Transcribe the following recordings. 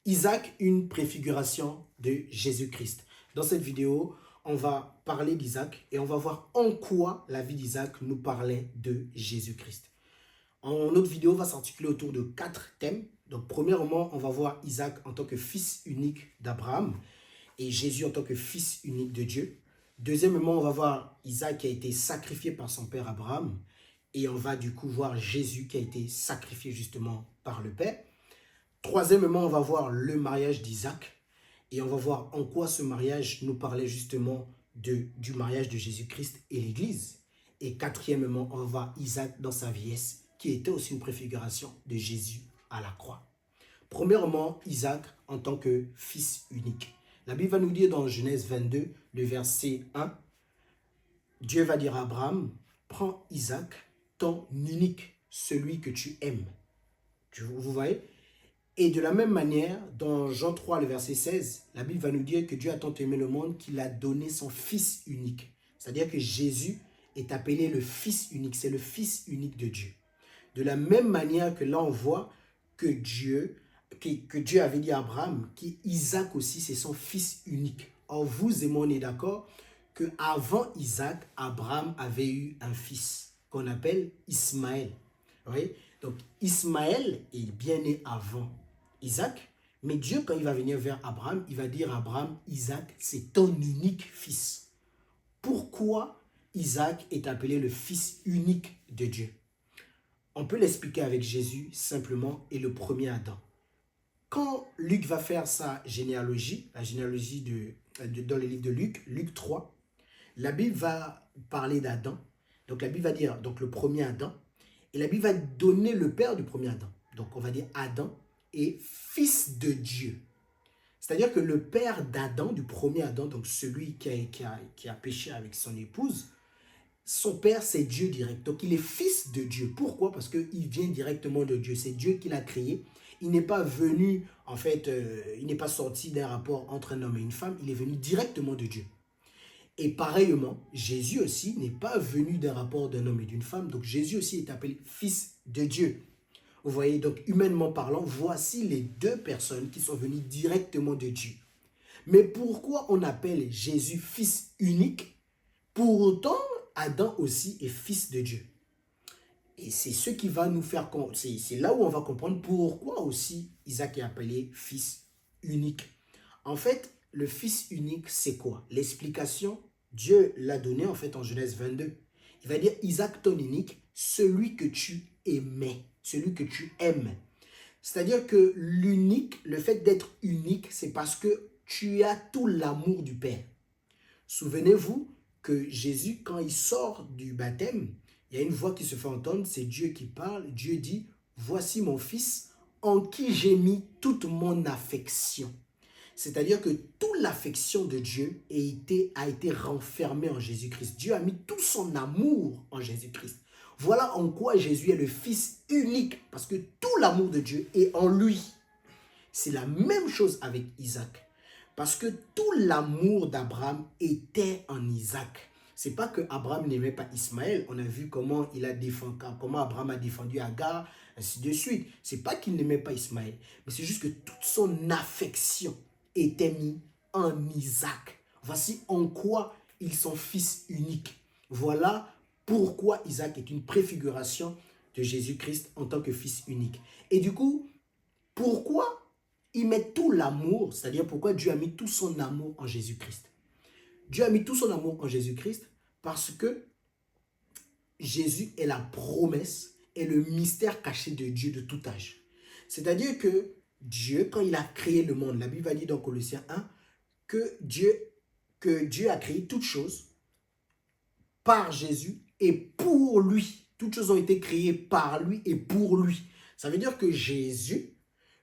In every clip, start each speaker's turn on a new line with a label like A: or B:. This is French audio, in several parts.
A: Isaac, une préfiguration de Jésus-Christ. Dans cette vidéo, on va parler d'Isaac et on va voir en quoi la vie d'Isaac nous parlait de Jésus-Christ. Notre vidéo va s'articuler autour de 4 thèmes. Donc, premièrement, on va voir Isaac en tant que fils unique d'Abraham et Jésus en tant que fils unique de Dieu. Deuxièmement, on va voir Isaac qui a été sacrifié par son père Abraham et on va du coup voir Jésus qui a été sacrifié justement par le Père. Troisièmement, on va voir le mariage d'Isaac et on va voir en quoi ce mariage nous parlait justement du mariage de Jésus-Christ et l'Église. Et quatrièmement, on va voir Isaac dans sa vieillesse qui était aussi une préfiguration de Jésus à la croix. Premièrement, Isaac en tant que fils unique. La Bible va nous dire dans Genèse 22, le verset 1, Dieu va dire à Abraham, prends Isaac, ton unique, celui que tu aimes. Vous voyez? Et de la même manière, dans Jean 3, le verset 16, la Bible va nous dire que Dieu a tant aimé le monde qu'il a donné son Fils unique. C'est-à-dire que Jésus est appelé le Fils unique, c'est le Fils unique de Dieu. De la même manière que là, on voit que Dieu avait dit à Abraham qu'Isaac aussi, c'est son Fils unique. Or, vous et moi, on est d'accord qu'avant Isaac, Abraham avait eu un fils qu'on appelle Ismaël. Oui? Donc, Ismaël est bien né avant Isaac, mais Dieu, quand il va venir vers Abraham, il va dire à Abraham, Isaac, c'est ton unique fils. Pourquoi Isaac est appelé le fils unique de Dieu? On peut l'expliquer avec Jésus simplement et le premier Adam. Quand Luc va faire sa généalogie, la généalogie dans le livre de Luc, Luc 3, la Bible va parler d'Adam. Donc la Bible va dire donc le premier Adam. Et la Bible va donner le père du premier Adam. Donc on va dire Adam est fils de Dieu. C'est-à-dire que le père d'Adam, du premier Adam, donc celui qui a péché avec son épouse, son père c'est Dieu direct. Donc il est fils de Dieu. Pourquoi? Parce qu'il vient directement de Dieu. C'est Dieu qui l'a créé. Il n'est pas venu, en fait, il n'est pas sorti d'un rapport entre un homme et une femme. Il est venu directement de Dieu. Et pareillement, Jésus aussi n'est pas venu d'un rapport d'un homme et d'une femme. Donc Jésus aussi est appelé fils de Dieu. Vous voyez, donc humainement parlant, voici les deux personnes qui sont venues directement de Dieu. Mais pourquoi on appelle Jésus fils unique? Pour autant, Adam aussi est fils de Dieu. Et c'est ce qui va nous faire... C'est là où on va comprendre pourquoi aussi Isaac est appelé fils unique. En fait, le fils unique, c'est quoi? L'explication, Dieu l'a donnée en fait en Genèse 22. Il va dire Isaac ton unique, celui que tu aimais, celui que tu aimes. C'est-à-dire que l'unique, le fait d'être unique, c'est parce que tu as tout l'amour du Père. Souvenez-vous que Jésus, quand il sort du baptême, il y a une voix qui se fait entendre, c'est Dieu qui parle. Dieu dit, voici mon fils en qui j'ai mis toute mon affection. C'est-à-dire que toute l'affection de Dieu a été renfermée en Jésus-Christ. Dieu a mis tout son amour en Jésus-Christ. Voilà en quoi Jésus est le fils unique, parce que tout l'amour de Dieu est en lui. C'est la même chose avec Isaac, parce que tout l'amour d'Abraham était en Isaac. C'est pas que Abraham n'aimait pas Ismaël. On a vu comment Abraham a défendu Agar, ainsi de suite. C'est pas qu'il n'aimait pas Ismaël, mais c'est juste que toute son affection était mise en Isaac. Voici en quoi ils sont fils uniques. Voilà pourquoi Isaac est une préfiguration de Jésus-Christ en tant que fils unique. Et du coup, pourquoi il met tout l'amour, c'est-à-dire pourquoi Dieu a mis tout son amour en Jésus-Christ? Dieu a mis tout son amour en Jésus-Christ parce que Jésus est la promesse et le mystère caché de Dieu de tout âge. C'est-à-dire que Dieu, quand il a créé le monde, la Bible va dire dans Colossiens 1 que Dieu a créé toutes choses par Jésus et pour lui. Toutes choses ont été créées par lui et pour lui. Ça veut dire que Jésus,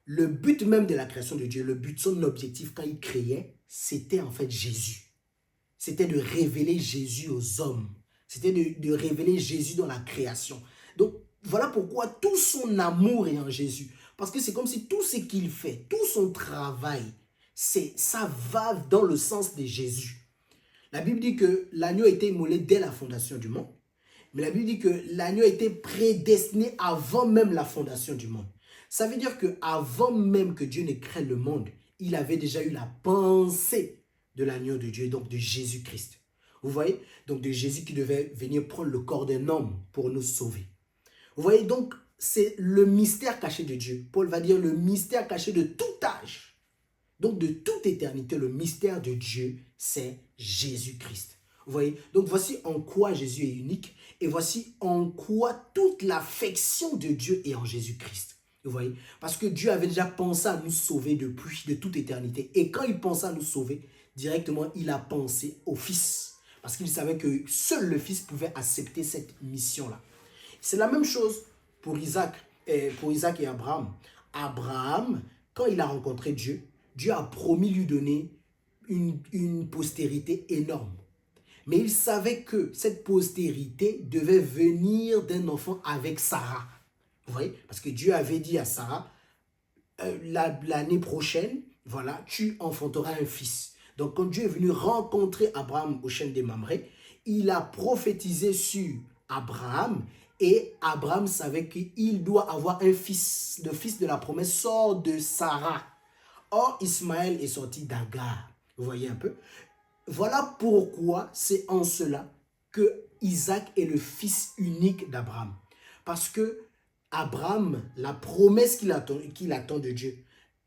A: le but même de la création de Dieu, le but, son objectif quand il créait, c'était en fait Jésus. C'était de révéler Jésus aux hommes. C'était de révéler Jésus dans la création. Donc, voilà pourquoi tout son amour est en Jésus. Parce que c'est comme si tout ce qu'il fait, tout son travail, ça va dans le sens de Jésus. La Bible dit que l'agneau a été immolé dès la fondation du monde. Mais la Bible dit que l'agneau a été prédestiné avant même la fondation du monde. Ça veut dire qu'avant même que Dieu n'ait créé le monde, il avait déjà eu la pensée de l'agneau de Dieu, donc de Jésus-Christ. Vous voyez? Donc de Jésus qui devait venir prendre le corps d'un homme pour nous sauver. Vous voyez, donc c'est le mystère caché de Dieu. Paul va dire le mystère caché de tout âge. Donc de toute éternité, le mystère de Dieu, c'est Jésus-Christ. Vous voyez? Donc voici en quoi Jésus est unique et voici en quoi toute l'affection de Dieu est en Jésus-Christ. Vous voyez? Parce que Dieu avait déjà pensé à nous sauver depuis de toute éternité. Et quand il pensait à nous sauver, directement, il a pensé au Fils. Parce qu'il savait que seul le Fils pouvait accepter cette mission-là. C'est la même chose pour Isaac et Abraham. Abraham, quand il a rencontré Dieu, Dieu a promis lui donner une postérité énorme. Mais il savait que cette postérité devait venir d'un enfant avec Sarah. Vous voyez? Parce que Dieu avait dit à Sarah, l'année prochaine, voilà, tu enfanteras un fils. Donc quand Dieu est venu rencontrer Abraham au chêne des Mamré, il a prophétisé sur Abraham et Abraham savait qu'il doit avoir un fils. Le fils de la promesse sort de Sarah. Or, Ismaël est sorti d'Agar. Vous voyez un peu? Voilà pourquoi c'est en cela que Isaac est le fils unique d'Abraham. Parce que Abraham, la promesse qu'il attend de Dieu,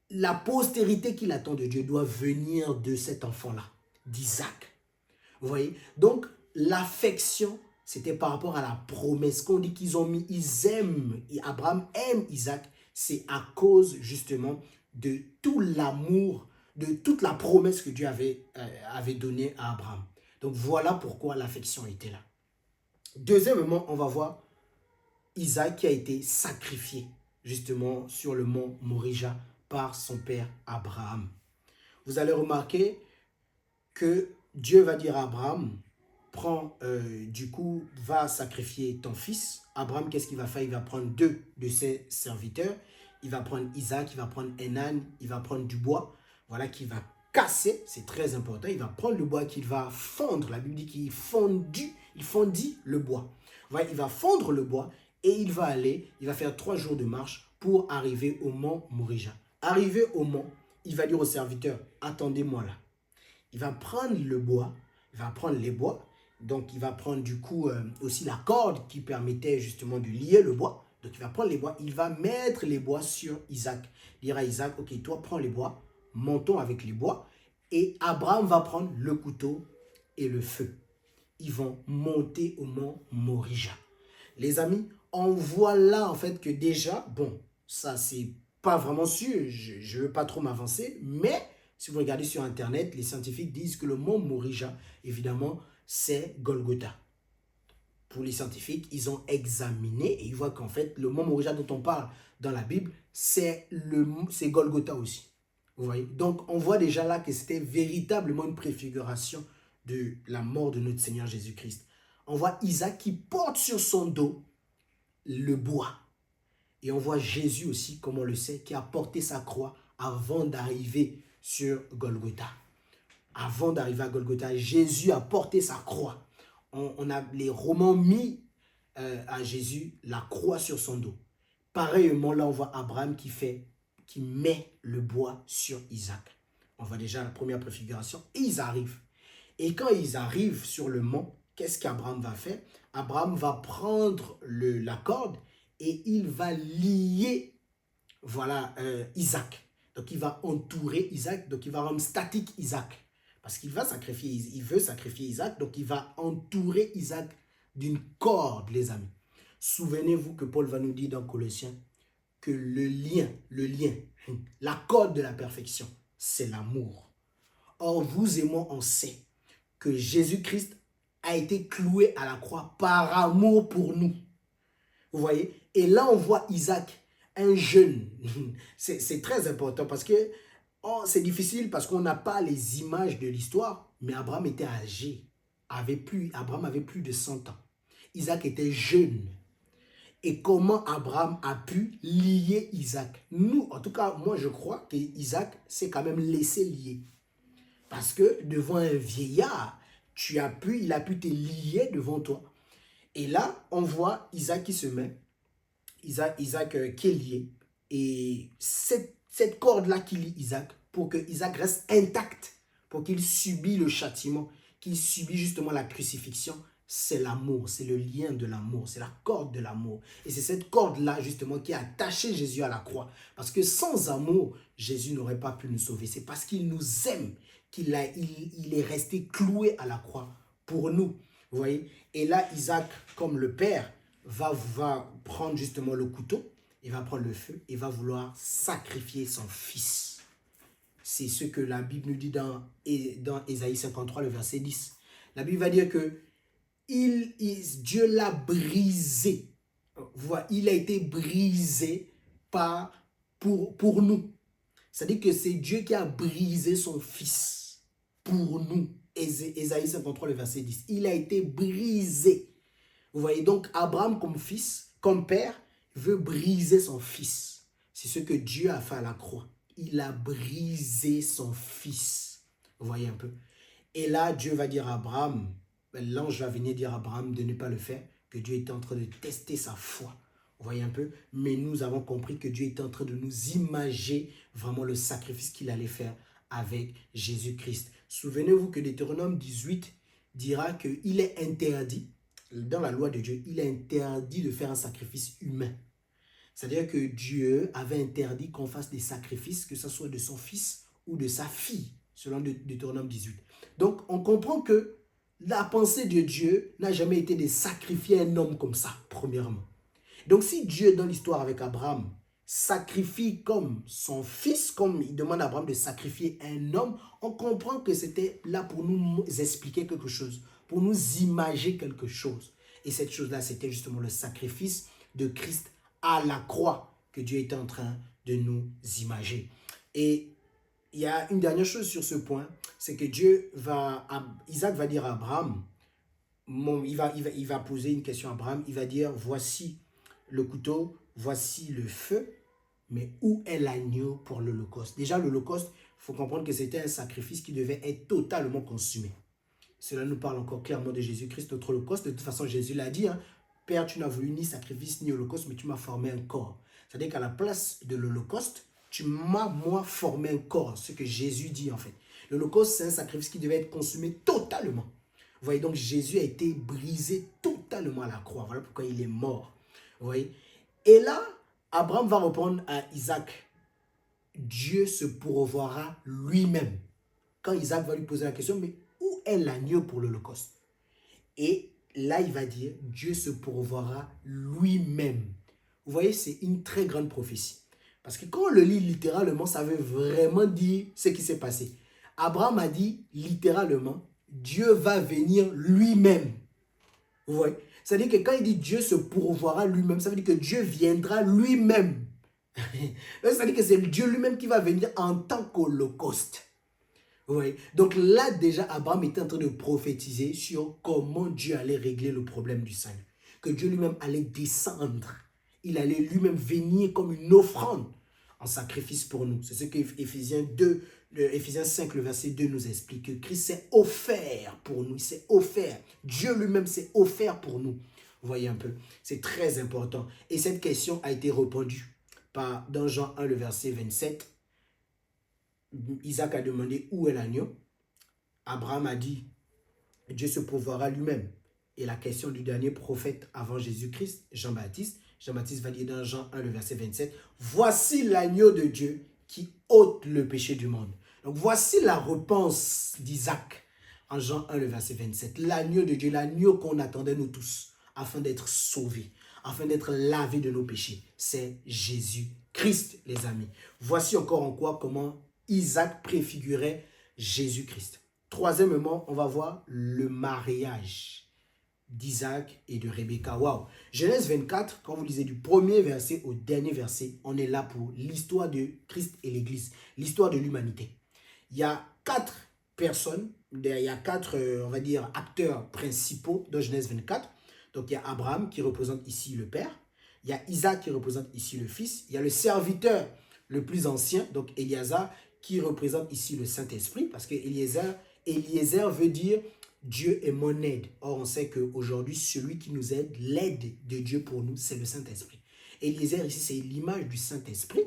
A: la postérité qu'il attend de Dieu doit venir de cet enfant-là, d'Isaac. Vous voyez? Donc, l'affection, c'était par rapport à la promesse qu'on dit ils aiment, Abraham aime Isaac, c'est à cause justement de tout l'amour, de toute la promesse que Dieu avait donnée à Abraham. Donc voilà pourquoi l'affection était là. Deuxièmement, on va voir Isaac qui a été sacrifié justement sur le mont Morija par son père Abraham. Vous allez remarquer que Dieu va dire à Abraham, va sacrifier ton fils. Abraham, qu'est-ce qu'il va faire? Il va prendre 2 de ses serviteurs. Il va prendre Isaac, il va prendre un âne, il va prendre du bois. Voilà, qu'il va casser, c'est très important. Il va prendre le bois qu'il va fondre. La Bible dit qu'il fondit le bois. Voilà, il va fondre le bois et il va faire 3 jours de marche pour arriver au mont Morija. Arrivé au mont, il va dire aux serviteurs, attendez-moi là. Il va prendre le bois, il va prendre les bois. Donc, il va prendre du coup aussi la corde qui permettait justement de lier le bois. Donc, il va prendre les bois, il va mettre les bois sur Isaac. Il dira à Isaac, ok, toi prends les bois, montons avec les bois. Et Abraham va prendre le couteau et le feu. Ils vont monter au mont Morija. Les amis, on voit là en fait que déjà, bon, ça c'est pas vraiment sûr, je ne veux pas trop m'avancer, mais si vous regardez sur Internet, les scientifiques disent que le mont Morija, évidemment, c'est Golgotha. Pour les scientifiques, ils ont examiné et ils voient qu'en fait, le mont Morija dont on parle dans la Bible, c'est Golgotha aussi. Vous voyez? Donc, on voit déjà là que c'était véritablement une préfiguration de la mort de notre Seigneur Jésus-Christ. On voit Isaac qui porte sur son dos le bois. Et on voit Jésus aussi, comme on le sait, qui a porté sa croix avant d'arriver sur Golgotha. Avant d'arriver à Golgotha, Jésus a porté sa croix. On a les Romains mis à Jésus la croix sur son dos. Pareillement, là, on voit Abraham qui met le bois sur Isaac. On voit déjà la première préfiguration. Et ils arrivent. Et quand ils arrivent sur le mont, qu'est-ce qu'Abraham va faire? Abraham va prendre la corde et il va lier Isaac. Donc, il va entourer Isaac. Donc, il va rendre statique Isaac. Parce qu'il veut sacrifier Isaac. Donc, il va entourer Isaac d'une corde, les amis. Souvenez-vous que Paul va nous dire dans Colossiens que le lien, la corde de la perfection, c'est l'amour. Or, vous et moi, on sait que Jésus-Christ a été cloué à la croix par amour pour nous. Vous voyez? Et là, on voit Isaac, un jeune. C'est très important parce que c'est difficile parce qu'on n'a pas les images de l'histoire. Mais Abraham était âgé. Abraham avait plus de 100 ans. Isaac était jeune. Et comment Abraham a pu lier Isaac? Nous, en tout cas, moi je crois qu'Isaac s'est quand même laissé lier. Parce que devant un vieillard, il a pu te lier devant toi. Et là, on voit Isaac qui se met, Isaac qui est lié. Et cette corde-là qui lie Isaac, pour que Isaac reste intact, pour qu'il subit le châtiment, qu'il subit justement la crucifixion, c'est l'amour, c'est le lien de l'amour, c'est la corde de l'amour. Et c'est cette corde-là justement qui a attaché Jésus à la croix. Parce que sans amour, Jésus n'aurait pas pu nous sauver. C'est parce qu'il nous aime qu'il il est resté cloué à la croix pour nous. Vous voyez? Et là, Isaac, comme le père, va prendre justement le couteau, il va prendre le feu, et va vouloir sacrifier son fils. C'est ce que la Bible nous dit dans Ésaïe 53, le verset 10. La Bible va dire que Dieu l'a brisé. Il a été brisé pour nous. C'est-à-dire que c'est Dieu qui a brisé son fils pour nous. Ésaïe 53, le verset 10. Il a été brisé. Vous voyez, donc Abraham comme fils, comme père, veut briser son fils. C'est ce que Dieu a fait à la croix. Il a brisé son fils. Vous voyez un peu. Et là, Dieu va dire à Abraham, l'ange va venir dire à Abraham de ne pas le faire, que Dieu est en train de tester sa foi. Vous voyez un peu. Mais nous avons compris que Dieu est en train de nous imager vraiment le sacrifice qu'il allait faire avec Jésus-Christ. Souvenez-vous que Deutéronome 18 dira qu'il est interdit, dans la loi de Dieu, il est interdit de faire un sacrifice humain. C'est-à-dire que Dieu avait interdit qu'on fasse des sacrifices, que ce soit de son fils ou de sa fille, selon Deutéronome 18. Donc, on comprend que la pensée de Dieu n'a jamais été de sacrifier un homme comme ça, premièrement. Donc, si Dieu, dans l'histoire avec Abraham, sacrifie comme son fils, comme il demande à Abraham de sacrifier un homme, on comprend que c'était là pour nous expliquer quelque chose, pour nous imager quelque chose. Et cette chose-là, c'était justement le sacrifice de Christ à la croix que Dieu était en train de nous imager. Et il y a une dernière chose sur ce point, c'est que Isaac va dire à Abraham, il va poser une question à Abraham, il va dire, voici le couteau, voici le feu, mais où est l'agneau pour l'Holocauste? Déjà, l'Holocauste, il faut comprendre que c'était un sacrifice qui devait être totalement consumé. Cela nous parle encore clairement de Jésus-Christ, notre Holocauste. De toute façon, Jésus l'a dit, hein, Père, tu n'as voulu ni sacrifice ni Holocauste, mais tu m'as formé un corps. C'est-à-dire qu'à la place de l'Holocauste, tu m'as, moi, formé un corps, ce que Jésus dit en fait. L'Holocauste, c'est un sacrifice qui devait être consumé totalement. Vous voyez, donc Jésus a été brisé totalement à la croix. Voilà pourquoi il est mort. Vous voyez. Et là, Abraham va répondre à Isaac. Dieu se pourvoira lui-même. Quand Isaac va lui poser la question, mais où est l'agneau pour l'Holocauste? Et là, il va dire, Dieu se pourvoira lui-même. Vous voyez, c'est une très grande prophétie. Parce que quand on le lit littéralement, ça veut vraiment dire ce qui s'est passé. Abraham a dit littéralement, Dieu va venir lui-même. Vous voyez? C'est-à-dire que quand il dit Dieu se pourvoira lui-même, ça veut dire que Dieu viendra lui-même. C'est-à-dire que c'est Dieu lui-même qui va venir en tant qu'holocauste. Vous voyez? Donc là, déjà, Abraham était en train de prophétiser sur comment Dieu allait régler le problème du salut. Que Dieu lui-même allait descendre. Il allait lui-même venir comme une offrande en sacrifice pour nous. C'est ce que Éphésiens 5, le verset 2 nous explique. Que Christ s'est offert pour nous. Il s'est offert. Dieu lui-même s'est offert pour nous. Vous voyez un peu? C'est très important. Et cette question a été répondue dans Jean 1, le verset 27. Isaac a demandé où est l'agneau. Abraham a dit Dieu se pourvoira lui-même. Et la question du dernier prophète avant Jésus-Christ, Jean-Baptiste. Jean-Baptiste va dire dans Jean 1, le verset 27, voici l'agneau de Dieu qui ôte le péché du monde. Donc voici la réponse d'Isaac en Jean 1, le verset 27. L'agneau de Dieu, l'agneau qu'on attendait nous tous, afin d'être sauvés, afin d'être lavés de nos péchés. C'est Jésus-Christ, les amis. Voici encore en quoi, comment Isaac préfigurait Jésus-Christ. Troisièmement, on va voir le mariage d'Isaac et de Rebecca. Waouh! Genèse 24, quand vous lisez du premier verset au dernier verset, on est là pour l'histoire de Christ et l'Église, l'histoire de l'humanité. Il y a 4 personnes, il y a 4, on va dire, acteurs principaux de Genèse 24. Donc, il y a Abraham qui représente ici le père, il y a Isaac qui représente ici le fils, il y a le serviteur le plus ancien, donc Éliézer, qui représente ici le Saint-Esprit, parce que Eliezer veut dire Dieu est mon aide. Or, on sait qu'aujourd'hui, celui qui nous aide, l'aide de Dieu pour nous, c'est le Saint-Esprit. Eliezer, ici, c'est l'image du Saint-Esprit.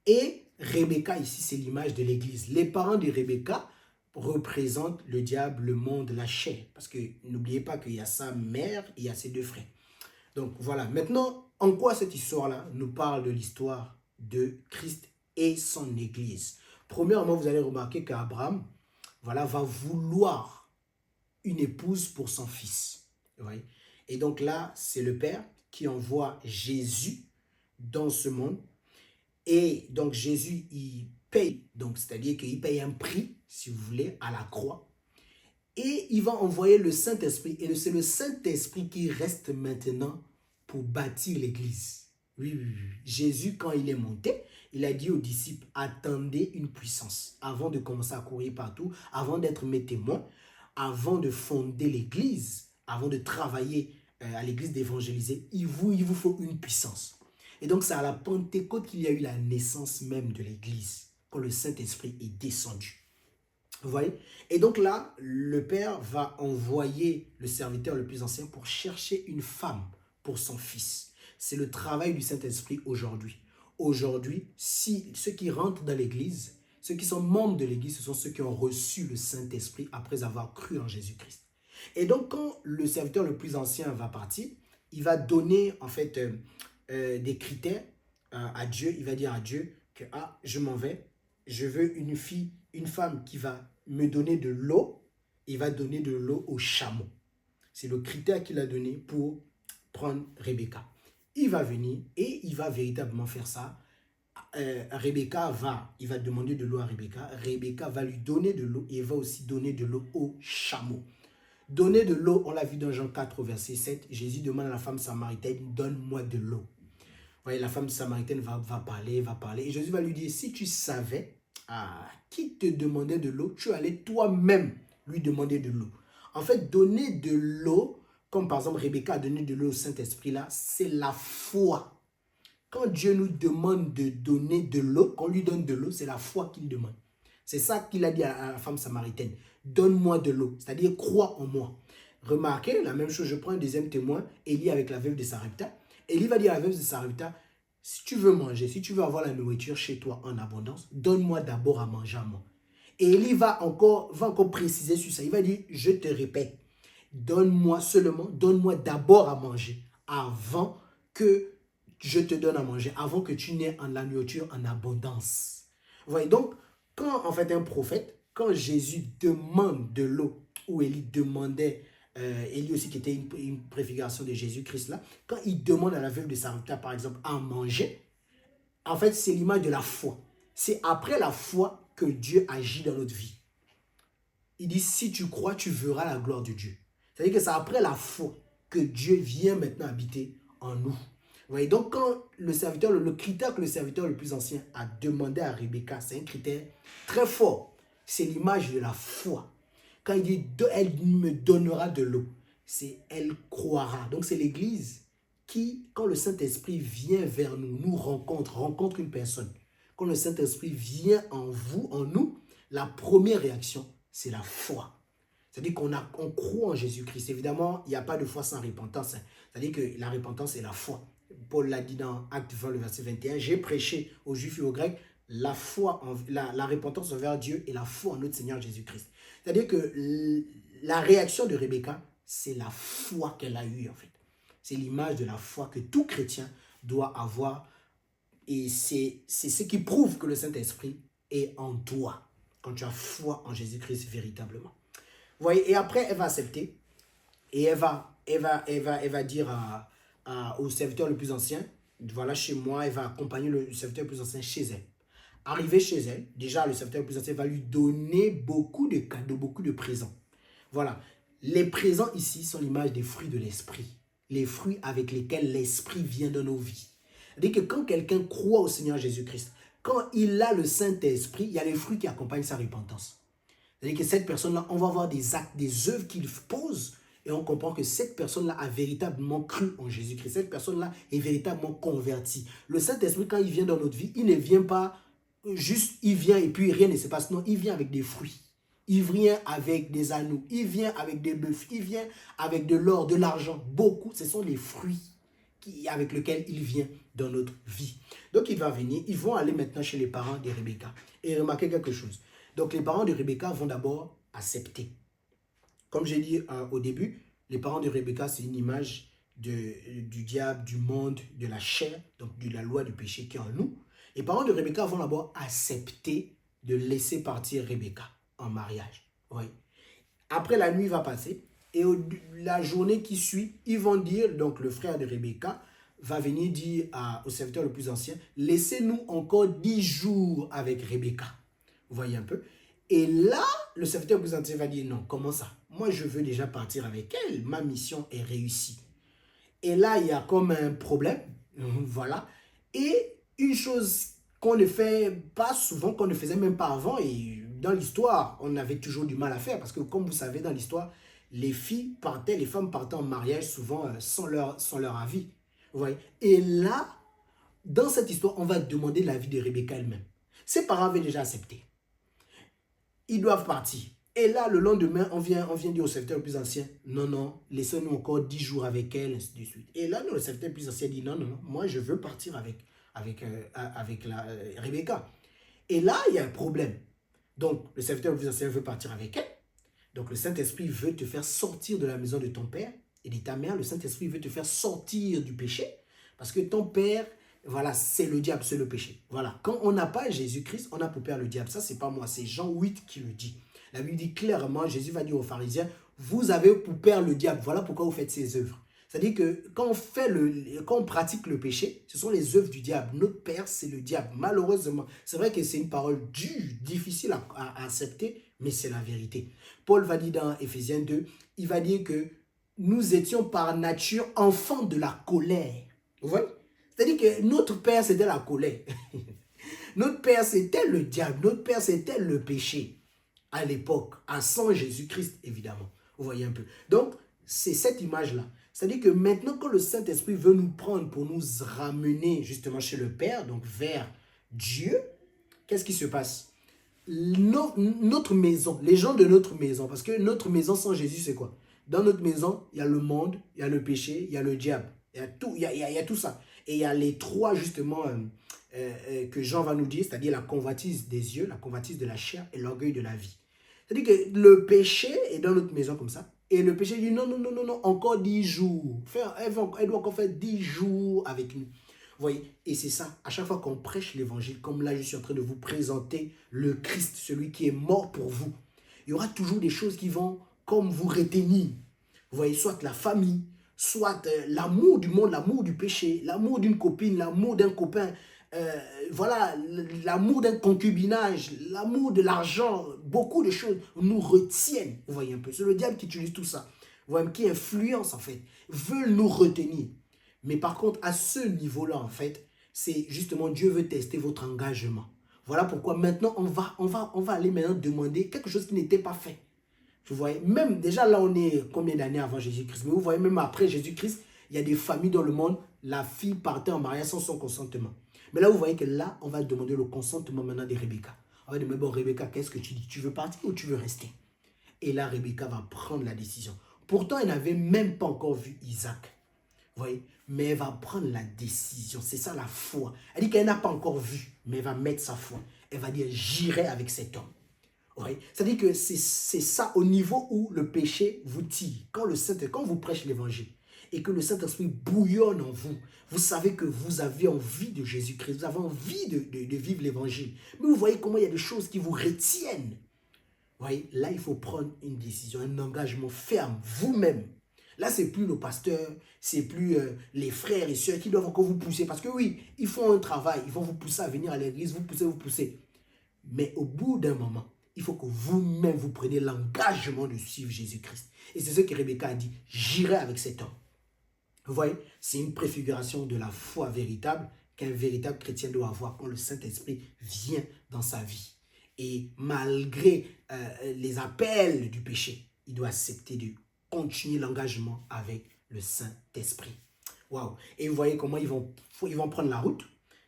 A: Et Rebecca, ici, c'est l'image de l'Église. Les parents de Rebecca représentent le diable, le monde, la chair. Parce que n'oubliez pas qu'il y a sa mère et il y a ses deux frères. Donc voilà. Maintenant, en quoi cette histoire-là nous parle de l'histoire de Christ et son Église? Premièrement, vous allez remarquer qu'Abraham, voilà, va vouloir une épouse pour son fils. Vous voyez? Et donc là, c'est le Père qui envoie Jésus dans ce monde. Et donc Jésus, il paye, donc c'est-à-dire qu'il paye un prix, si vous voulez, à la croix. Et il va envoyer le Saint-Esprit. Et c'est le Saint-Esprit qui reste maintenant pour bâtir l'Église. Oui, oui, oui. Jésus, quand il est monté, il a dit aux disciples, attendez une puissance avant de commencer à courir partout, avant d'être mes témoins, avant de fonder l'Église, avant de travailler à l'Église, d'évangéliser. Il vous faut une puissance. Et donc, c'est à la Pentecôte qu'il y a eu la naissance même de l'Église, quand le Saint-Esprit est descendu. Vous voyez? Et donc là, le Père va envoyer le serviteur le plus ancien pour chercher une femme pour son fils. C'est le travail du Saint-Esprit aujourd'hui. Aujourd'hui, si ceux qui rentrent dans l'Église, ceux qui sont membres de l'Église, ce sont ceux qui ont reçu le Saint-Esprit après avoir cru en Jésus-Christ. Et donc, quand le serviteur le plus ancien va partir, il va donner en fait des critères à Dieu. Il va dire à Dieu que je m'en vais, je veux une femme qui va me donner de l'eau. Il va donner de l'eau au chameau. C'est le critère qu'il a donné pour prendre Rebecca. Il va venir et il va véritablement faire ça. Il va demander de l'eau à Rebecca. Rebecca va lui donner de l'eau et il va aussi donner de l'eau au chameau. Donner de l'eau, on l'a vu dans Jean 4, verset 7. Jésus demande à la femme samaritaine, donne-moi de l'eau. Voyez, la femme samaritaine va parler. Et Jésus va lui dire, si tu savais qui te demandait de l'eau, tu allais toi-même lui demander de l'eau. En fait, donner de l'eau, comme par exemple Rebecca a donné de l'eau au Saint-Esprit là, c'est la foi. Quand Dieu nous demande de donner de l'eau, qu'on lui donne de l'eau, c'est la foi qu'il demande. C'est ça qu'il a dit à la femme samaritaine. Donne-moi de l'eau, c'est-à-dire crois en moi. Remarquez, la même chose, je prends un deuxième témoin, Élie avec la veuve de Sarepta. Élie va dire à la veuve de Sarepta, si tu veux manger, si tu veux avoir la nourriture chez toi en abondance, donne-moi d'abord à manger à moi. Et Élie va encore préciser sur ça. Il va dire, je te répète, donne-moi d'abord à manger avant que je te donne à manger, avant que tu n'aies la nourriture en abondance. Vous voyez, donc, quand en fait un prophète, quand Jésus demande de l'eau, ou Élie demandait, Élie aussi qui était une préfiguration de Jésus-Christ là, quand il demande à la veuve de Sarepta par exemple à manger, en fait c'est l'image de la foi. C'est après la foi que Dieu agit dans notre vie. Il dit si tu crois, tu verras la gloire de Dieu. C'est-à-dire que c'est après la foi que Dieu vient maintenant habiter en nous. Vous voyez, donc quand le critère que le serviteur le plus ancien a demandé à Rebecca, c'est un critère très fort. C'est l'image de la foi. Quand il dit « elle me donnera de l'eau », c'est « elle croira ». Donc c'est l'Église qui, quand le Saint-Esprit vient vers nous, nous rencontre une personne. Quand le Saint-Esprit vient en vous, en nous, la première réaction, c'est la foi. C'est-à-dire qu'on croit en Jésus-Christ. Évidemment, il n'y a pas de foi sans repentance. C'est-à-dire que la repentance, c'est la foi. Paul l'a dit dans Acte 20, le verset 21. J'ai prêché aux Juifs et aux Grecs la foi, la repentance envers Dieu et la foi en notre Seigneur Jésus-Christ. C'est-à-dire que la réaction de Rebecca, c'est la foi qu'elle a eue en fait. C'est l'image de la foi que tout chrétien doit avoir. Et c'est ce qui prouve que le Saint-Esprit est en toi. Quand tu as foi en Jésus-Christ véritablement. Vous voyez, et après, elle va accepter. Et elle va dire au serviteur le plus ancien, voilà chez moi, elle va accompagner le serviteur le plus ancien chez elle. Arrivé chez elle, déjà le serviteur le plus ancien va lui donner beaucoup de cadeaux, beaucoup de présents. Voilà, les présents ici sont l'image des fruits de l'esprit. Les fruits avec lesquels l'esprit vient dans nos vies. C'est-à-dire que quand quelqu'un croit au Seigneur Jésus-Christ, quand il a le Saint-Esprit, il y a les fruits qui accompagnent sa repentance. C'est-à-dire que cette personne-là, on va voir des actes, des œuvres qu'il pose et on comprend que cette personne-là a véritablement cru en Jésus-Christ. Cette personne-là est véritablement convertie. Le Saint-Esprit, quand il vient dans notre vie, il ne vient pas juste, il vient et puis rien ne se passe. Non, il vient avec des fruits. Il vient avec des anneaux. Il vient avec des bœufs. Il vient avec de l'or, de l'argent. Beaucoup, ce sont les fruits avec lesquels il vient dans notre vie. Donc, il va venir, ils vont aller maintenant chez les parents de Rebecca. Et remarquez quelque chose. Donc, les parents de Rebecca vont d'abord accepter. Comme j'ai dit au début, les parents de Rebecca, c'est une image du diable, du monde, de la chair, donc de la loi du péché qui est en nous. Les parents de Rebecca vont d'abord accepter de laisser partir Rebecca en mariage. Oui. Après, la nuit va passer et la journée qui suit, ils vont dire, donc le frère de Rebecca va venir dire au serviteur le plus ancien, laissez-nous encore 10 jours avec Rebecca. Vous voyez un peu? Et là, le serviteur le plus ancien va dire, non, comment ça? Moi, je veux déjà partir avec elle. Ma mission est réussie. Et là, il y a comme un problème. Voilà. Et une chose qu'on ne fait pas souvent, qu'on ne faisait même pas avant, et dans l'histoire, on avait toujours du mal à faire, parce que comme vous savez, dans l'histoire, les femmes partaient en mariage souvent sans leur avis. Vous voyez? Et là, dans cette histoire, on va demander l'avis de Rebecca elle-même. Ses parents avaient déjà accepté. Ils doivent partir. Et là, le lendemain, on vient dire au serviteur le plus ancien, non, non, laissez-nous encore 10 jours avec elle, ainsi de suite. Et là, le serviteur le plus ancien dit, non, non, non, moi, je veux partir avec Rebecca. Et là, il y a un problème. Donc, le serviteur le plus ancien veut partir avec elle. Donc, le Saint-Esprit veut te faire sortir de la maison de ton père et de ta mère. Le Saint-Esprit veut te faire sortir du péché. Parce que ton père, voilà, c'est le diable, c'est le péché. Voilà, quand on n'a pas Jésus-Christ, on a pour père le diable. Ça, c'est pas moi, c'est Jean 8 qui le dit. La Bible dit clairement, Jésus va dire aux pharisiens, vous avez pour père le diable, voilà pourquoi vous faites ces œuvres. C'est-à-dire que quand on pratique le péché, ce sont les œuvres du diable. Notre père, c'est le diable. Malheureusement, c'est vrai que c'est une parole dure, difficile à accepter, mais c'est la vérité. Paul va dire dans Éphésiens 2, il va dire que nous étions par nature enfants de la colère. Vous voyez? C'est-à-dire que notre père, c'était la colère. Notre père, c'était le diable. Notre père, c'était le péché. À l'époque, sans Jésus-Christ, évidemment. Vous voyez un peu. Donc, c'est cette image-là. C'est-à-dire que maintenant, quand le Saint-Esprit veut nous prendre pour nous ramener justement chez le Père, donc vers Dieu, qu'est-ce qui se passe? Notre maison, les gens de notre maison, parce que notre maison sans Jésus, c'est quoi? Dans notre maison, il y a le monde, il y a le péché, il y a le diable. Il y a tout, il y a tout ça. Et il y a les trois, justement, que Jean va nous dire, c'est-à-dire la convoitise des yeux, la convoitise de la chair et l'orgueil de la vie. C'est-à-dire que le péché est dans notre maison comme ça. Et le péché dit non, non, non, non, non, encore 10 jours. Elle doit encore faire 10 jours avec nous. Vous voyez, et c'est ça, à chaque fois qu'on prêche l'évangile, comme là je suis en train de vous présenter le Christ, celui qui est mort pour vous, il y aura toujours des choses qui vont comme vous retenir. Vous voyez, soit la famille, soit l'amour du monde, l'amour du péché, l'amour d'une copine, l'amour d'un copain, voilà, l'amour d'un concubinage, l'amour de l'argent, beaucoup de choses nous retiennent. Vous voyez un peu, c'est le diable qui utilise tout ça. Vous voyez, qui influence en fait, veulent nous retenir. Mais par contre, à ce niveau-là, en fait, c'est justement Dieu veut tester votre engagement. Voilà pourquoi maintenant, on va aller maintenant demander quelque chose qui n'était pas fait. Vous voyez, même déjà là, on est combien d'années avant Jésus-Christ? Mais vous voyez, même après Jésus-Christ, il y a des familles dans le monde, la fille partait en mariage sans son consentement. Mais là, vous voyez que là, on va demander le consentement maintenant de Rebecca. On va demander, bon, Rebecca, qu'est-ce que tu dis? Tu veux partir ou tu veux rester? Et là, Rebecca va prendre la décision. Pourtant, elle n'avait même pas encore vu Isaac. Vous voyez? Mais elle va prendre la décision. C'est ça la foi. Elle dit qu'elle n'a pas encore vu, mais elle va mettre sa foi. Elle va dire, j'irai avec cet homme. C'est-à-dire que c'est ça au niveau où le péché vous tire. Quand vous prêchez l'évangile et que le Saint-Esprit bouillonne en vous, vous savez que vous avez envie de Jésus-Christ, vous avez envie de vivre l'évangile. Mais vous voyez comment il y a des choses qui vous retiennent. Vous voyez, là, il faut prendre une décision, un engagement ferme, vous-même. Là, c'est plus le pasteur, c'est plus les frères et sœurs qui doivent encore vous pousser. Parce que oui, ils font un travail, ils vont vous pousser à venir à l'église, vous pousser. Mais au bout d'un moment, il faut que vous-même vous preniez l'engagement de suivre Jésus-Christ. Et c'est ce que Rebecca a dit, j'irai avec cet homme. Vous voyez, c'est une préfiguration de la foi véritable qu'un véritable chrétien doit avoir quand le Saint-Esprit vient dans sa vie. Et malgré les appels du péché, il doit accepter de continuer l'engagement avec le Saint-Esprit. Waouh! Et vous voyez comment ils vont prendre la route.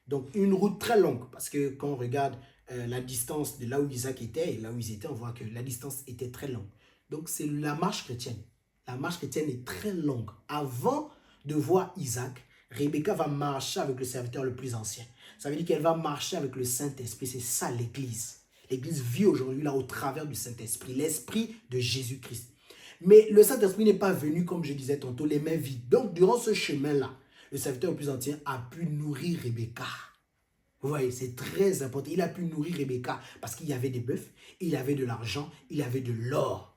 A: Donc, une route très longue, parce que quand on regarde la distance de là où Isaac était et là où ils étaient, on voit que la distance était très longue. Donc, c'est la marche chrétienne. La marche chrétienne est très longue. Avant de voir Isaac, Rebecca va marcher avec le serviteur le plus ancien. Ça veut dire qu'elle va marcher avec le Saint-Esprit. C'est ça l'Église. L'Église vit aujourd'hui là au travers du Saint-Esprit, l'Esprit de Jésus-Christ. Mais le Saint-Esprit n'est pas venu, comme je disais tantôt, les mains vides. Donc, durant ce chemin-là, le serviteur le plus ancien a pu nourrir Rebecca. Vous voyez, c'est très important. Il a pu nourrir Rebecca parce qu'il y avait des bœufs, il y avait de l'argent, il y avait de l'or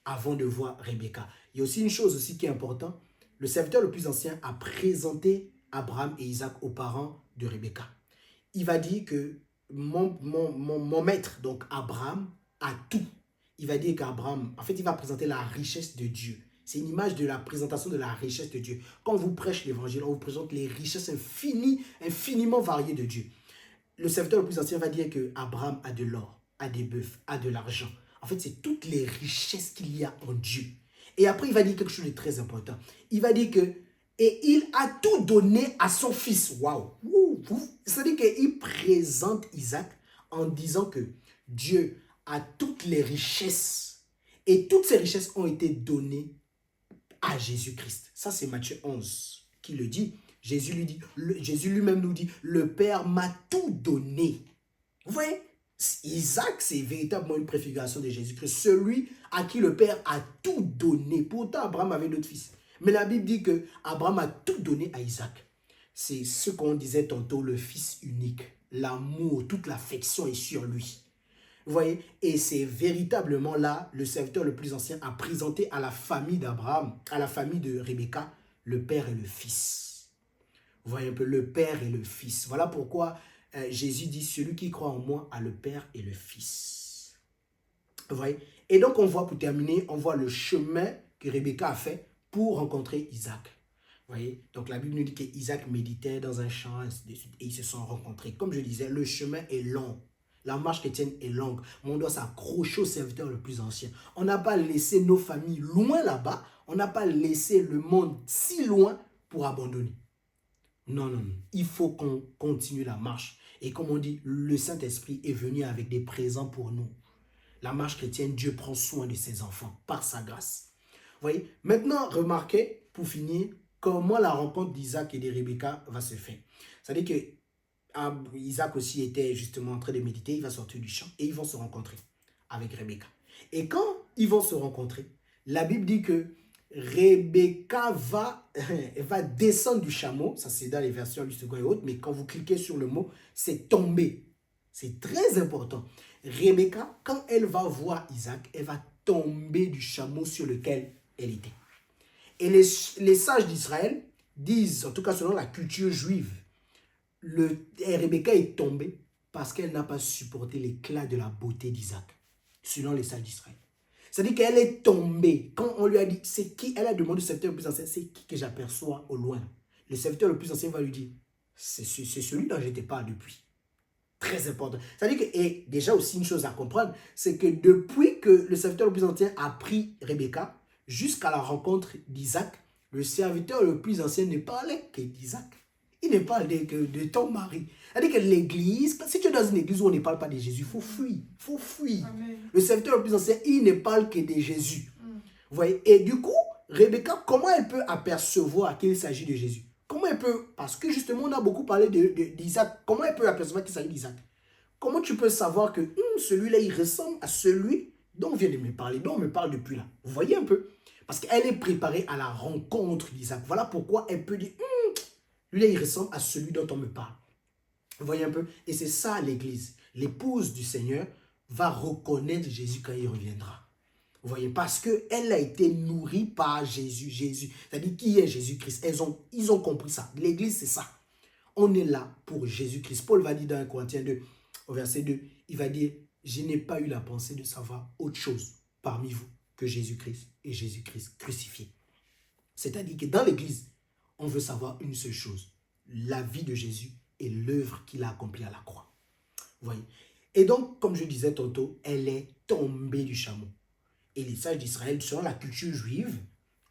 A: avant de voir Rebecca. Il y a aussi une chose aussi qui est importante. Le serviteur le plus ancien a présenté Abraham et Isaac aux parents de Rebecca. Il va dire que mon maître, donc Abraham, a tout. Il va dire qu'Abraham, en fait, il va présenter la richesse de Dieu. C'est une image de la présentation de la richesse de Dieu. Quand on vous prêche l'évangile, on vous présente les richesses infiniment variées de Dieu. Le serviteur le plus ancien va dire que Abraham a de l'or, a des bœufs, a de l'argent. En fait, c'est toutes les richesses qu'il y a en Dieu. Et après, il va dire quelque chose de très important. Il va dire que, et il a tout donné à son fils. Waouh! C'est-à-dire qu'il présente Isaac en disant que Dieu a toutes les richesses. Et toutes ces richesses ont été données à Jésus-Christ. Ça, c'est Matthieu 11 qui le dit. Jésus lui-même nous dit, le Père m'a tout donné. Vous voyez, Isaac, c'est véritablement une préfiguration de Jésus-Christ, celui à qui le Père a tout donné. Pourtant, Abraham avait d'autres fils. Mais la Bible dit que Abraham a tout donné à Isaac. C'est ce qu'on disait tantôt, le fils unique. L'amour, toute l'affection est sur lui. Vous voyez, et c'est véritablement là, le serviteur le plus ancien a présenté à la famille d'Abraham, à la famille de Rebecca, le père et le fils. Vous voyez un peu, le Père et le Fils. Voilà pourquoi Jésus dit, celui qui croit en moi a le Père et le Fils. Vous voyez? Et donc on voit, pour terminer, on voit le chemin que Rebecca a fait pour rencontrer Isaac. Vous voyez? Donc la Bible nous dit qu'Isaac méditait dans un champ, et ils se sont rencontrés. Comme je disais, le chemin est long. La marche chrétienne est longue. Mais on doit s'accrocher au serviteur le plus ancien. On n'a pas laissé nos familles loin là-bas. On n'a pas laissé le monde si loin pour abandonner. Non, non, non. Il faut qu'on continue la marche. Et comme on dit, le Saint-Esprit est venu avec des présents pour nous. La marche chrétienne, Dieu prend soin de ses enfants par sa grâce. Vous voyez? Maintenant, remarquez, pour finir, comment la rencontre d'Isaac et de Rebecca va se faire. C'est-à-dire que Isaac aussi était justement en train de méditer, il va sortir du champ et ils vont se rencontrer avec Rebecca. Et quand ils vont se rencontrer, la Bible dit que Rebecca va descendre du chameau, ça c'est dans les versions du second et autres, mais quand vous cliquez sur le mot, c'est tomber. C'est très important. Rebecca, quand elle va voir Isaac, elle va tomber du chameau sur lequel elle était. Et les sages d'Israël disent, en tout cas selon la culture juive, Rebecca est tombée parce qu'elle n'a pas supporté l'éclat de la beauté d'Isaac, selon les sages d'Israël. C'est-à-dire qu'elle est tombée. Quand on lui a dit, c'est qui? Elle a demandé au serviteur le plus ancien, c'est qui que j'aperçois au loin? Le serviteur le plus ancien va lui dire, c'est celui dont je te parle depuis. Très important. C'est-à-dire que, et déjà aussi une chose à comprendre, c'est que depuis que le serviteur le plus ancien a pris Rebecca, jusqu'à la rencontre d'Isaac, le serviteur le plus ancien ne parlait que d'Isaac. Il ne parle que de ton mari. C'est-à-dire que l'église, si tu es dans une église où on ne parle pas de Jésus, il faut fuir. Il faut fuir. Amen. Le serviteur le plus ancien, il ne parle que de Jésus. Vous voyez? Et du coup, Rebecca, comment elle peut apercevoir qu'il s'agit de Jésus? Comment elle peut, parce que justement, on a beaucoup parlé d'Isaac. Comment elle peut apercevoir qu'il s'agit d'Isaac? Comment tu peux savoir que celui-là, il ressemble à celui dont on vient de me parler, dont on me parle depuis là? Vous voyez un peu? Parce qu'elle est préparée à la rencontre d'Isaac. Voilà pourquoi elle peut dire, lui-là, il ressemble à celui dont on me parle. Vous voyez un peu? Et c'est ça l'église. L'épouse du Seigneur va reconnaître Jésus quand il reviendra. Vous voyez? Parce qu'elle a été nourrie par Jésus. C'est-à-dire, qui est Jésus-Christ? Ils ont compris ça. L'église, c'est ça. On est là pour Jésus-Christ. Paul va dire dans 1 Corinthiens 2, au verset 2, il va dire, je n'ai pas eu la pensée de savoir autre chose parmi vous que Jésus-Christ et Jésus-Christ crucifié. C'est-à-dire que dans l'église, on veut savoir une seule chose, la vie de Jésus et l'œuvre qu'il a accomplie à la croix. Vous voyez? Et donc, comme je disais tantôt, elle est tombée du chameau. Et les sages d'Israël, selon la culture juive,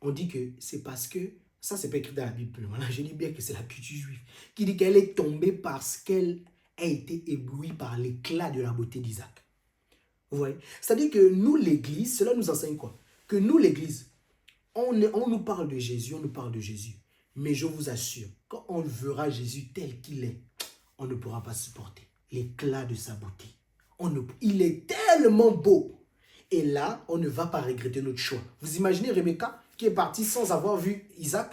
A: on dit que c'est parce que, ça c'est pas écrit dans la Bible, voilà, je dis bien que c'est la culture juive, qui dit qu'elle est tombée parce qu'elle a été éblouie par l'éclat de la beauté d'Isaac. Vous voyez? C'est-à-dire que nous, l'église, cela nous enseigne quoi? Que nous, l'église, on nous parle de Jésus, on nous parle de Jésus. Mais je vous assure, quand on verra Jésus tel qu'il est, on ne pourra pas supporter l'éclat de sa beauté. Il est tellement beau. Et là, on ne va pas regretter notre choix. Vous imaginez Rebecca qui est partie sans avoir vu Isaac.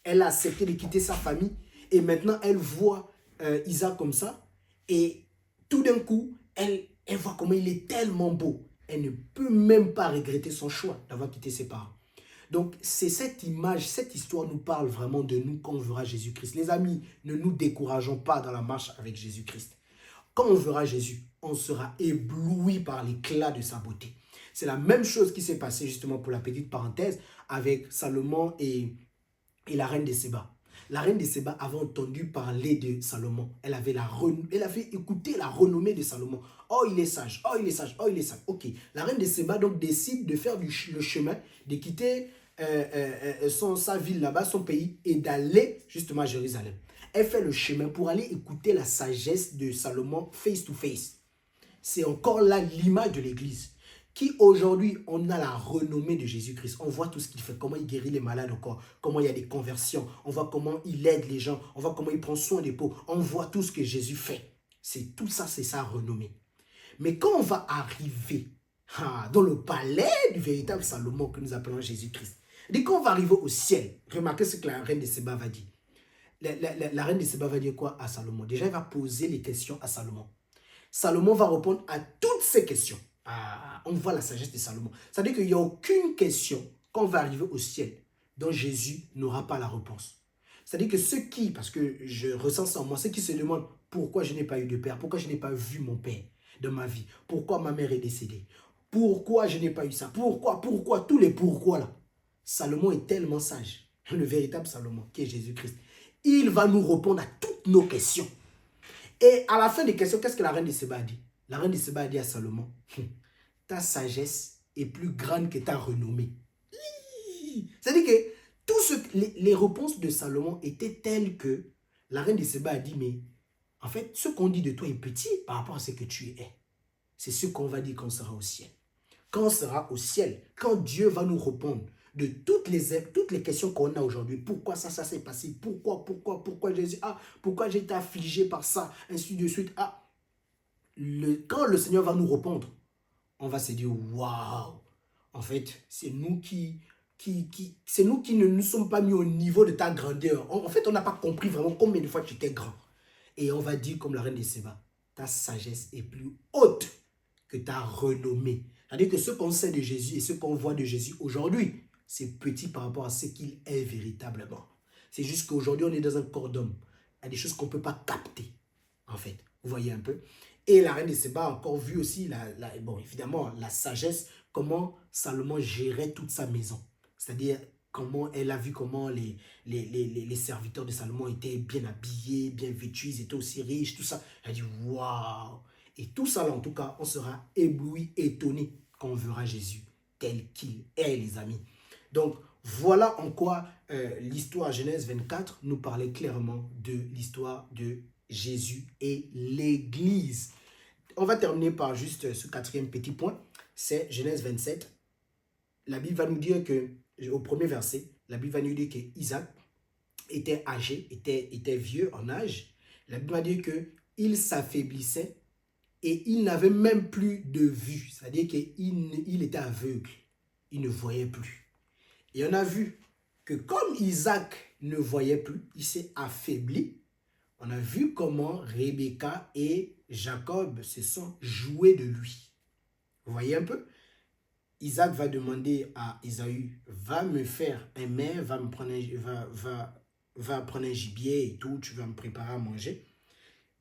A: Elle a accepté de quitter sa famille. Et maintenant, elle voit Isaac comme ça. Et tout d'un coup, elle voit comment il est tellement beau. Elle ne peut même pas regretter son choix d'avoir quitté ses parents. Donc, c'est cette image, cette histoire nous parle vraiment de nous quand on verra Jésus-Christ. Les amis, ne nous décourageons pas dans la marche avec Jésus-Christ. Quand on verra Jésus, on sera ébloui par l'éclat de sa beauté. C'est la même chose qui s'est passée justement pour la petite parenthèse avec Salomon et la reine de Séba. La reine de Séba avait entendu parler de Salomon. Elle avait écouté la renommée de Salomon. Oh, il est sage, oh, il est sage, oh, il est sage. Ok, la reine de Séba donc décide de faire le chemin, de quitter sa ville là-bas, son pays, et d'aller justement à Jérusalem. Elle fait le chemin pour aller écouter la sagesse de Salomon face to face. C'est encore là l'image de l'église. Qui aujourd'hui, on a la renommée de Jésus-Christ. On voit tout ce qu'il fait, comment il guérit les malades encore, comment il y a des conversions, on voit comment il aide les gens, on voit comment il prend soin des pauvres, on voit tout ce que Jésus fait. C'est tout ça, c'est sa renommée. Mais quand on va arriver dans le palais du véritable Salomon que nous appelons Jésus-Christ, dès qu'on va arriver au ciel, remarquez ce que la reine de Séba va dire. La reine de Séba va dire quoi à Salomon? Déjà, elle va poser les questions à Salomon. Salomon va répondre à toutes ces questions. On voit la sagesse de Salomon. C'est-à-dire qu'il n'y a aucune question quand on va arriver au ciel dont Jésus n'aura pas la réponse. C'est-à-dire que ceux qui, parce que je ressens ça en moi, ceux qui se demandent pourquoi je n'ai pas eu de père, pourquoi je n'ai pas vu mon père de ma vie, pourquoi ma mère est décédée, pourquoi je n'ai pas eu ça, pourquoi, tous les pourquoi là. Salomon est tellement sage, le véritable Salomon qui est Jésus-Christ. Il va nous répondre à toutes nos questions. Et à la fin des questions, qu'est-ce que la reine de Séba a dit? La reine de Séba a dit à Salomon, ta sagesse est plus grande que ta renommée. C'est-à-dire que les réponses de Salomon étaient telles que la reine de Séba a dit, mais en fait, ce qu'on dit de toi est petit par rapport à ce que tu es. C'est ce qu'on va dire quand on sera au ciel. Quand on sera au ciel, quand Dieu va nous répondre de toutes les questions qu'on a aujourd'hui. Pourquoi ça s'est passé? Pourquoi Jésus? Pourquoi j'ai été affligé par ça? Ainsi de suite. Quand le Seigneur va nous répondre, on va se dire, waouh! En fait, c'est nous qui ne nous sommes pas mis au niveau de ta grandeur. En fait, on n'a pas compris vraiment combien de fois tu étais grand. Et on va dire comme la reine de Séba, ta sagesse est plus haute que ta renommée. C'est-à-dire que ce qu'on sait de Jésus et ce qu'on voit de Jésus aujourd'hui, c'est petit par rapport à ce qu'il est véritablement. C'est juste qu'aujourd'hui, on est dans un corps d'homme. Il y a des choses qu'on ne peut pas capter, en fait. Vous voyez un peu? Et la reine de Séba a encore vu aussi, évidemment, la sagesse, comment Salomon gérait toute sa maison. C'est-à-dire, comment elle a vu comment les serviteurs de Salomon étaient bien habillés, bien vêtus, ils étaient aussi riches, tout ça. Elle a dit, waouh! Et tout ça, là, en tout cas, on sera ébloui, étonné quand on verra Jésus tel qu'il est, les amis. Donc, voilà en quoi l'histoire Genèse 24 nous parlait clairement de l'histoire de Jésus et l'Église. On va terminer par juste ce quatrième petit point, c'est Genèse 27. La Bible va nous dire que, au premier verset, la Bible va nous dire qu'Isaac était âgé, était vieux en âge. La Bible va dire qu'il s'affaiblissait et il n'avait même plus de vue. C'est-à-dire qu'il était aveugle. Il ne voyait plus. Et on a vu que comme Isaac ne voyait plus, il s'est affaibli. On a vu comment Rebecca et Jacob se sont joués de lui. Vous voyez un peu? Isaac va demander à Ésaü, va me faire un mets, va prendre un gibier et tout, tu vas me préparer à manger.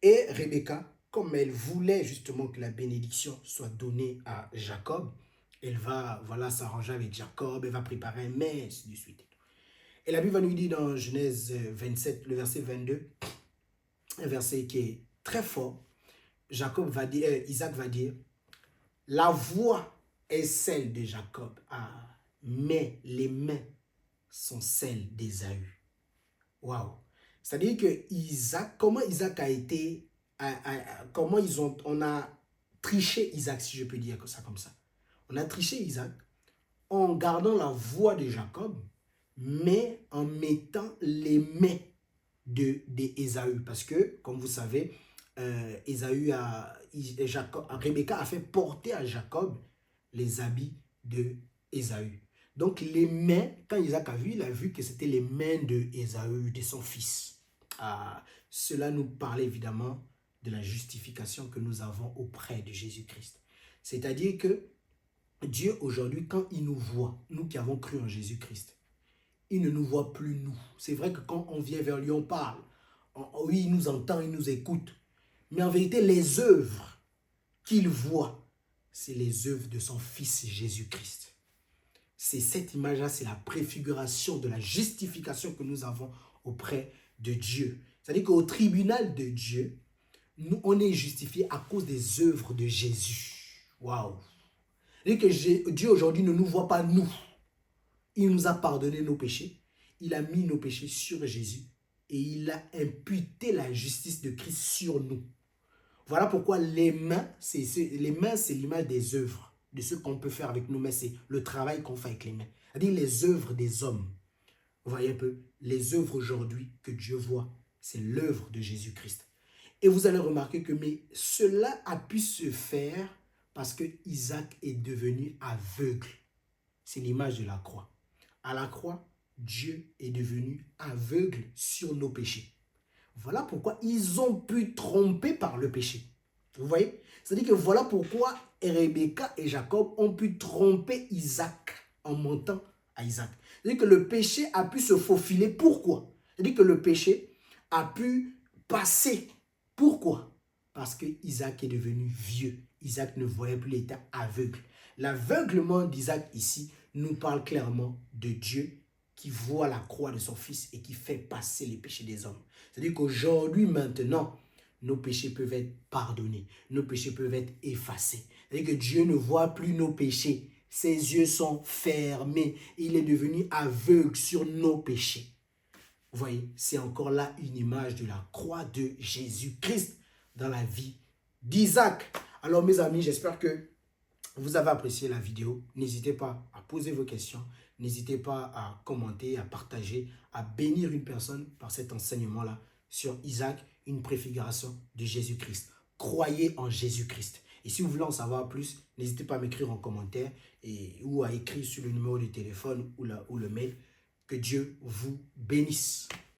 A: Et Rebecca, comme elle voulait justement que la bénédiction soit donnée à Jacob, elle va s'arranger avec Jacob, elle va préparer un mets, ainsi de suite. Et la Bible va nous dire dans Genèse 27, le verset 22, un verset qui est très fort. Isaac va dire, la voix est celle de Jacob, mais les mains sont celles d'Ésaü. Waouh! C'est-à-dire que comment Isaac a été, on a triché Isaac, si je peux dire ça comme ça. On a triché Isaac en gardant la voix de Jacob, mais en mettant les mains d'Ésaü. Parce que, comme vous savez, Rebecca a fait porter à Jacob les habits de Ésaü. Donc les mains, quand Isaac a vu, il a vu que c'était les mains de Ésaü, de son fils. Cela nous parle évidemment de la justification que nous avons auprès de Jésus-Christ. C'est-à-dire que Dieu aujourd'hui, quand il nous voit, nous qui avons cru en Jésus-Christ, il ne nous voit plus nous. C'est vrai que quand on vient vers lui, on parle. Oui, il nous entend, il nous écoute. Mais en vérité, les œuvres qu'il voit, c'est les œuvres de son Fils Jésus-Christ. C'est cette image-là, c'est la préfiguration de la justification que nous avons auprès de Dieu. C'est-à-dire qu'au tribunal de Dieu, nous, on est justifié à cause des œuvres de Jésus. Waouh! C'est-à-dire que Dieu aujourd'hui ne nous voit pas nous. Il nous a pardonné nos péchés. Il a mis nos péchés sur Jésus et il a imputé la justice de Christ sur nous. Voilà pourquoi les mains, c'est l'image des œuvres, de ce qu'on peut faire avec nos mains. C'est le travail qu'on fait avec les mains. C'est-à-dire les œuvres des hommes. Vous voyez un peu, les œuvres aujourd'hui que Dieu voit, c'est l'œuvre de Jésus-Christ. Et vous allez remarquer que cela a pu se faire parce que Isaac est devenu aveugle. C'est l'image de la croix. À la croix, Dieu est devenu aveugle sur nos péchés. Voilà pourquoi ils ont pu tromper par le péché. Vous voyez? C'est-à-dire que voilà pourquoi Rebecca et Jacob ont pu tromper Isaac en mentant à Isaac. C'est-à-dire que le péché a pu se faufiler. Pourquoi? C'est-à-dire que le péché a pu passer. Pourquoi? Parce que Isaac est devenu vieux. Isaac ne voyait plus, il était aveugle. L'aveuglement d'Isaac ici nous parle clairement de Dieu qui voit la croix de son fils et qui fait passer les péchés des hommes. C'est-à-dire qu'aujourd'hui, maintenant, nos péchés peuvent être pardonnés. Nos péchés peuvent être effacés. C'est-à-dire que Dieu ne voit plus nos péchés. Ses yeux sont fermés. Il est devenu aveugle sur nos péchés. Vous voyez, c'est encore là une image de la croix de Jésus-Christ dans la vie d'Isaac. Alors mes amis, j'espère que vous avez apprécié la vidéo. N'hésitez pas à poser vos questions. N'hésitez pas à commenter, à partager, à bénir une personne par cet enseignement-là sur Isaac, une préfiguration de Jésus-Christ. Croyez en Jésus-Christ. Et si vous voulez en savoir plus, n'hésitez pas à m'écrire en commentaire ou à écrire sur le numéro de téléphone ou le mail. Que Dieu vous bénisse.